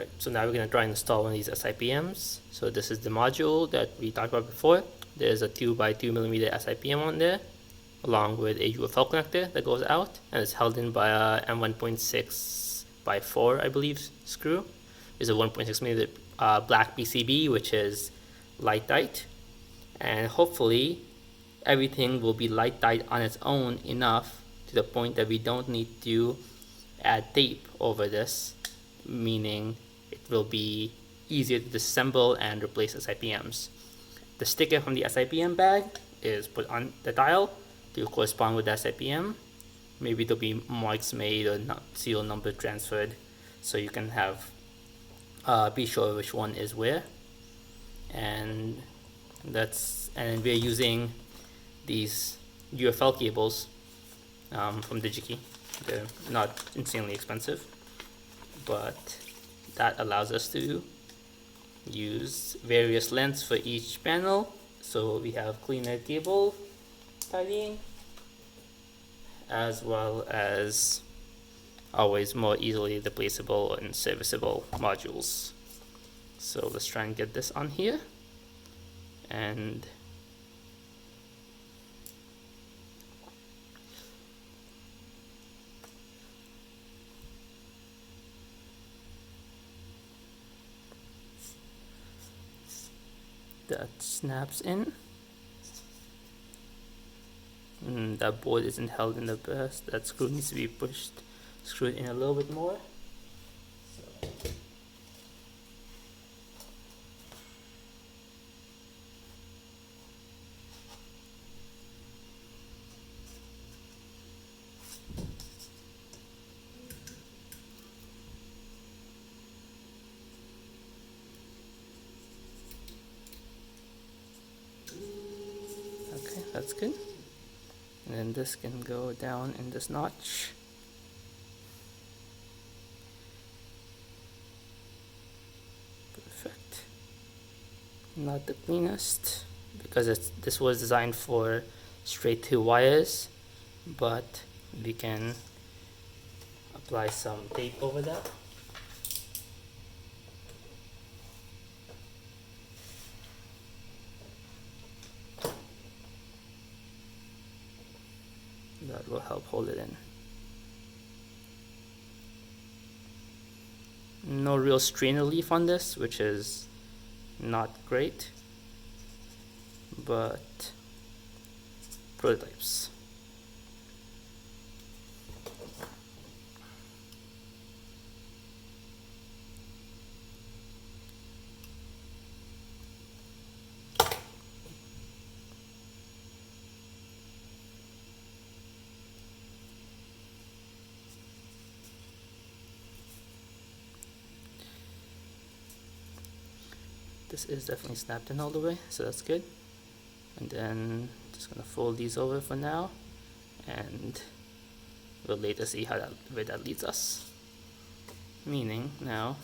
Right, so now we're going to try and install one of these SIPMs. So this is the module that we talked about before. There's a 2x2mm SIPM on there, along with a UFL connector that goes out, and it's held in by a M1.6x4, I believe, screw. There's a 1.6mm black PCB, which is light tight, and hopefully everything will be light tight on its own enough to the point that we don't need to add tape over this, meaning it will be easier to disassemble and replace SIPMs. The sticker from the SIPM bag is put on the tile to correspond with the SIPM. Maybe there'll be marks made or serial number transferred, so you can have be sure which one is where. And we're using these UFL cables from DigiKey. They're not insanely expensive, but that allows us to use various lengths for each panel, so we have cleaner cable tidying, as well as always more easily replaceable and serviceable modules. So let's try and get this on here, and that snaps in. That board isn't held in the best. That screw needs to be screwed in a little bit more. So. Okay, that's good. And then this can go down in this notch. Perfect. Not the cleanest, because this was designed for straight through wires, but we can apply some tape over that. That will help hold it in. No real strain relief on this, which is not great, but prototypes. This is definitely snapped in all the way, so that's good. And then just gonna fold these over for now, and we'll later see where that leads us. Meaning now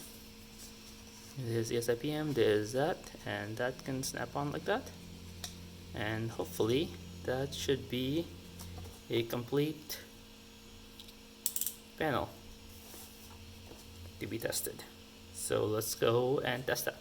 there's the SIPM, there's that, and that can snap on like that, and hopefully that should be a complete panel to be tested. So let's go and test that.